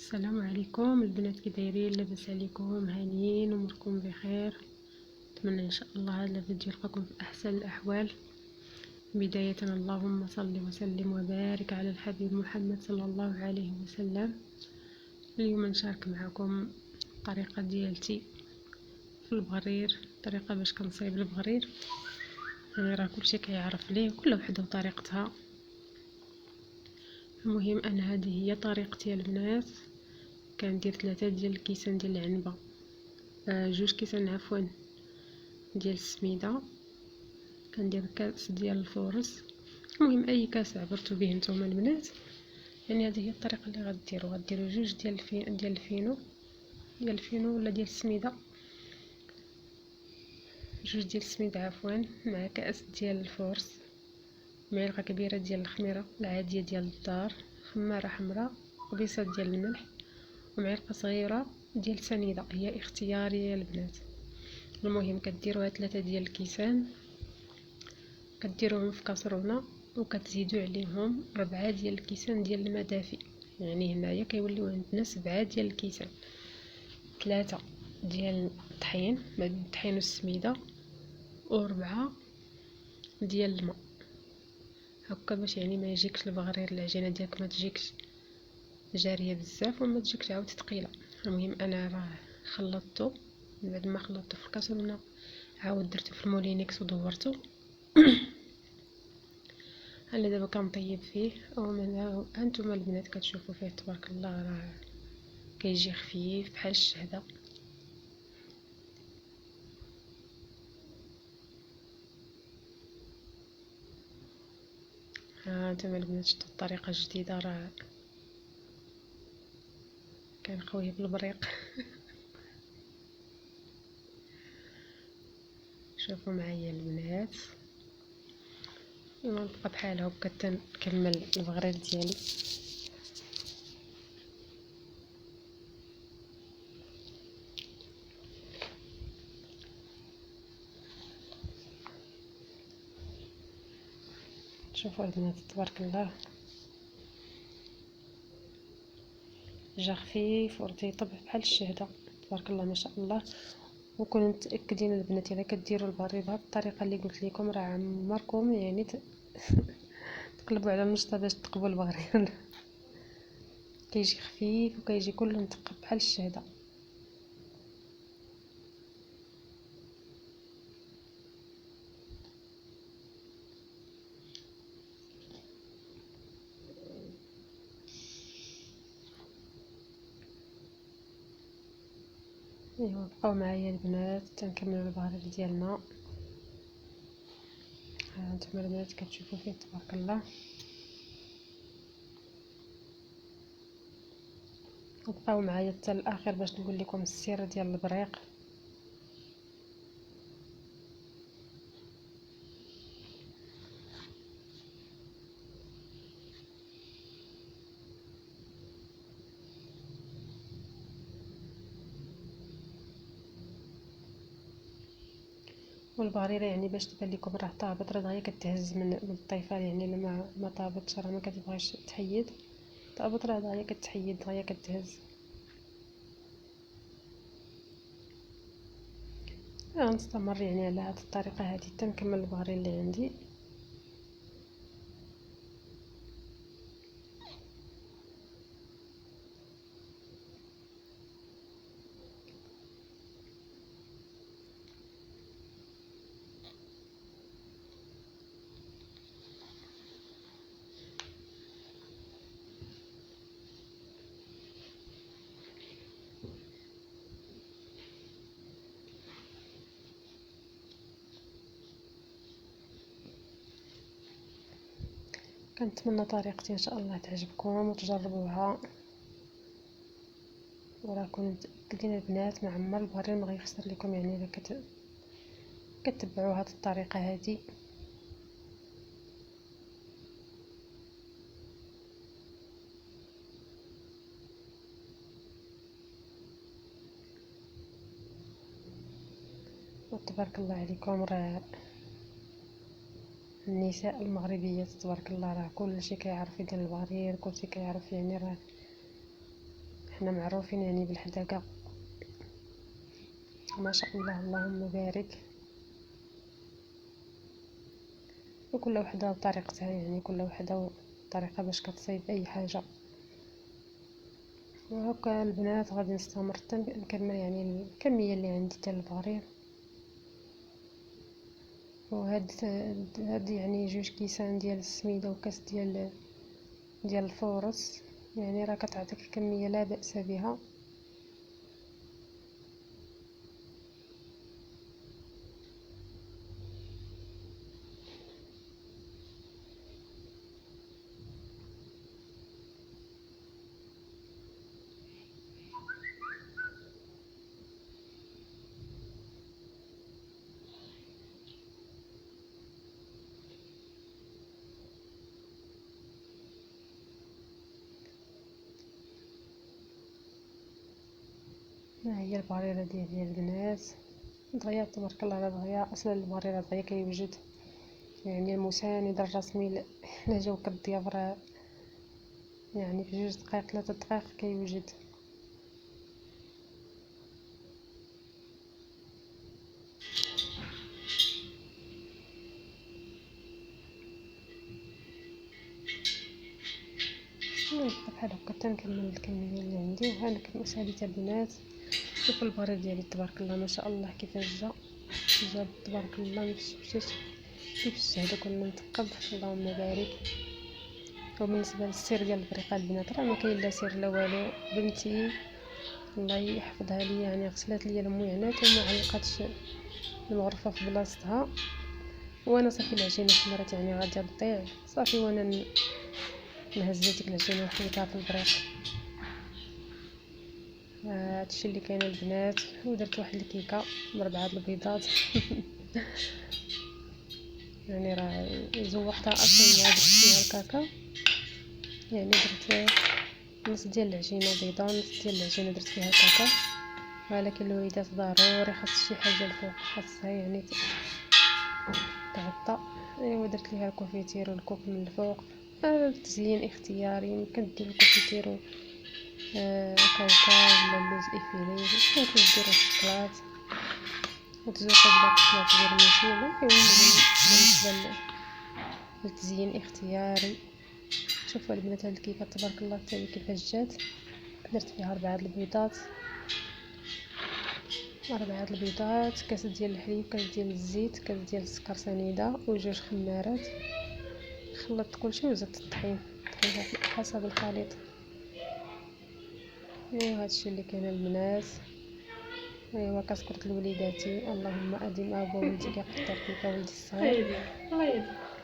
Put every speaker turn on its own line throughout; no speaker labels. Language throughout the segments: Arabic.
السلام عليكم البنات، كي دايرين؟ لاباس عليكم؟ هانيين اموركم بخير؟ نتمنى ان شاء الله هذا الفيديو يلقاكم في احسن الاحوال. بدايه اللهم صل وسلم وبارك على الحبيب محمد صلى الله عليه وسلم. اليوم نشارك معكم الطريقه ديالتي في البغرير، طريقه باش كنصايب البغرير. يعني راه كلشي كيعرف ليه، كل وحده وطريقتها. المهم ان هذه هي طريقتي البنات. كندير 3 ديال الكيسان ديال العنبه، 2 كيسان عفوا ديال السميده، كندير كاس ديال الفورص. المهم اي كاس عبرتو به نتوما البنات. يعني هذه هي الطريقه اللي غديروا 2 ديال الفينو ولا ديال السميده، 2 ديال السميده عفوا، مع كاس ديال الفورص، معلقه كبيره ديال الخميره العاديه ديال الدار، خماره حمراء، وبيصه ديال الملح، ومعلقه صغيره ديال سنيده، هي اختياريه البنات. المهم كديروا هاد 3 ديال الكيسان، كديروهم في كاسرونه، وكتزيدوا عليهم 4 ديال الكيسان ديال الماء دافي. يعني هنايا كيوليو عندنا 7 ديال الكيسان، 3 ديال الطحين، ما بين الطحين والسميده، و4 ديال الماء، هكا باش يعني ما يجيكش البغرير العجينه ديالك ما تجيكش جاريه بزاف وما تجيكش عاود ثقيله. المهم انا راه خلطته، من بعد ما خلطته في الكاسرونه عاود درته في المولينيكس ودورته. انا دابا كنطيب فيه، او من هانتوما البنات كتشوفوا فيه تبارك الله راه كيجي خفيف بحال الشهده. ها هانتوما البنات شفتوا الطريقه الجديده، راه كان قوي بالبريق. شوفوا معايا البنات، ونبقى بحال هكا تنكمل البغرير ديالي. شوفوا البنات تبارك الله جا خفيف ورطيطب بحال الشهده، تبارك الله ما شاء الله. وكونوا متاكدين البنات الا كديروا البغرير بهذه الطريقه اللي قلت لكم، راه عمركم يعني تقلبوا على المشطه باش تقبوا البغرير. كيجي خفيف وكيجي كله متقب بحال الشهده. ايوا بقاو معايا البنات تنكملوا البغرير ديالنا. ها انتم البنات كتشوفوا فيه تبارك الله. وبقاو معايا حتى الاخر باش نقول لكم السر ديال البريق. والبغريره يعني باش تبان لكم راه طابت، راه دغيا كتهز من الطيفال، يعني لما ما طابتش راه ما كتبغيش تحيد. طابت راه دغيا كتحيد، دغيا كتهز. غنستمر يعني على هذه الطريقه هذه حتى نكمل البغرير اللي عندي. كنتمنى طريقتي ان شاء الله تعجبكم وتجربوها، وراكم متاكدين البنات ما عمر البغرير ما غيخسر لكم يعني الا كتبعوا هذه الطريقه هذه. وتبارك الله عليكم، راه النساء المغربيات تبارك الله راه كلشي كيعرف يدير البغرير، كلشي كيعرف يعني راه حنا معروفين يعني بالحداقة ما شاء الله، اللهم بارك. وكل وحده بطريقتها، يعني كل وحده طريقه باش كتصايب اي حاجه. وهكا البنات غادي نستمر حتى نكمل يعني الكميه اللي عندي تاع البغرير. وهاد يعني 2 كيسان ديال السميده وكاس ديال الفورص، يعني راه كتعطيك كميه لا باس بها. ها هي البريره ديال البنات دغيا تبارك الله، راه دغيا اصلا البريره دغيا كيوجد يعني المساند الرسمي لجوك الضياف، راه يعني في 2 دقائق 3 دقائق كيوجد. بحال هكا تنكمل الكميه اللي عندي. وها ساليت البنات، شوفوا البريد ديالي تبارك الله ما شاء الله كيفاش جا تبارك الله، مشيت كيفاش هذا كله متقب، اللهم بارك. وبالنسبه للسير ديال البريقه البنات راه ما كاين لا سير لا والو. بنتي الله يحفظها لي يعني غسلات لي المعينات وما علقاتش الغرفه في بلاصتها، وانا صافي العجينه حمرات يعني غاديه تضيع صافي، وانا نهز ديك العجينه وحطيتها في البريق. هادشي اللي كاين البنات. ودرت واحد الكيكه ب4 البيضات يعني راه زوقتها اصلا مع فيها الكاكاو. يعني درت نص ديال العجينه بيضه ونص ديال العجينه درت فيها الكاكاو. ولكن الوليدات ضروري خاص شي حاجه الفوق، خاصها يعني تغطى. ايوا درت ليها الكونفيتير والكوك من الفوق. التزيين اختياري، يمكن ديروا الكونفيتير كاوكاو ولا اللوز افيلي، يمكن ديروا الشوكولات وتزوقوا بلا الشوكولات فيرميسي. بالنسبه للتزيين اختياري. شوفوا البنات هاد الكيكه تبارك الله حتى هي كيفاش جات. درت فيها 4 البيضات، كاس ديال الحليب، كاس ديال الزيت، كاس ديال السكر سنيده و2 خمارات. خلطت كلشي وزدت الطحين حسب الخليط. ايوا هادشي اللي كاين البنات. ايوا كتقولت لوليداتي اللهم اديم ابو ولدي كيقدر فيك ولدي الصغير،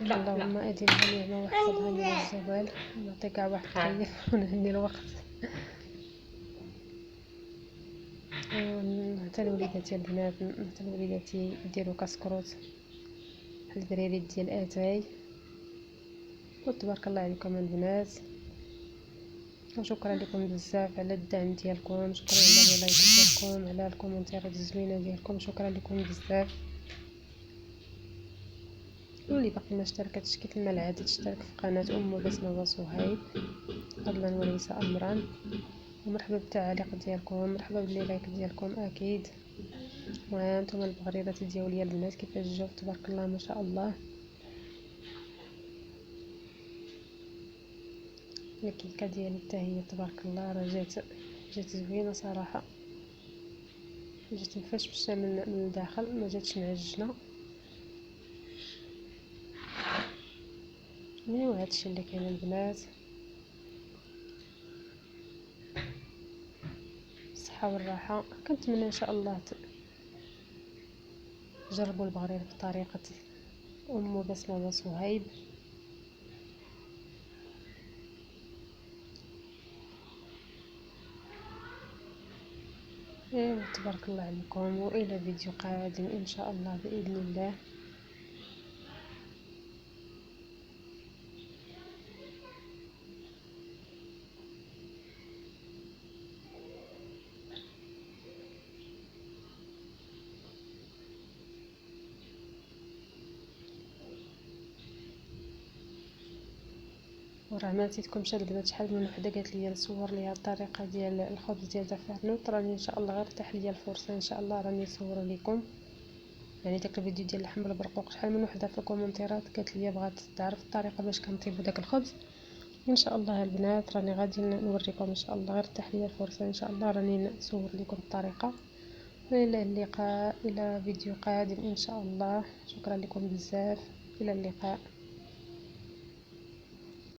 اللهم اديمها نعمه واحفظها من الزوال. نعطي كاع واحد الطيب ونهني الوقت. حتى لوليداتي البنات، حتى لوليداتي يديروا كسكروت بحال الدراري ديال اتاي. وتبارك الله عليكم البنات. وشكرا لكم بزاف على الدعم ديالكم، شكرا على اللايك ديالكم، على الكومنتيرات الزوينه ديالكم، شكرا لكم بزاف. واللي باقي ما اشتركتش كيف ما العاده تشترك في قناه بسمه وصهيب فضلا وليس امرا. ومرحبا بالتعاليق ديالكم، مرحبا باللايك ديالكم اكيد. وانتم البغريرات ديالي البنات كيفاش جاو تبارك الله ما شاء الله. الكيكه ديالي حتى هي تبارك الله راه جات زوينه صراحه، جات مفشفشه من الداخل، ما جاتش معجنه. ايوا هادشي اللي كاين البنات. الصحه والراحه. كنتمنى ان شاء الله تجربوا البغرير بطريقه بسمه وصهيب. ايوا تبارك الله عليكم، والى فيديو قادم ان شاء الله باذن الله. وراه ما نسيتكم شحال شحال من وحده قالت لي نصور ليها الطريقه ديال الخبز ديال زعفرانوت. راني ان شاء الله غير تاح ليا الفرصه ان شاء الله راني نصور لكم يعني داك الفيديو ديال اللحم بالبرقوق. شحال من وحده في الكومونتيرات قالت لي بغات تعرف الطريقه باش كنطيبوا داك الخبز. ان شاء الله البنات راني غادي نوريكم ان شاء الله غير تاح ليا الفرصه ان شاء الله راني نصور لكم الطريقه. والى اللقاء الى فيديو قادم ان شاء الله. شكرا لكم بزاف، الى اللقاء.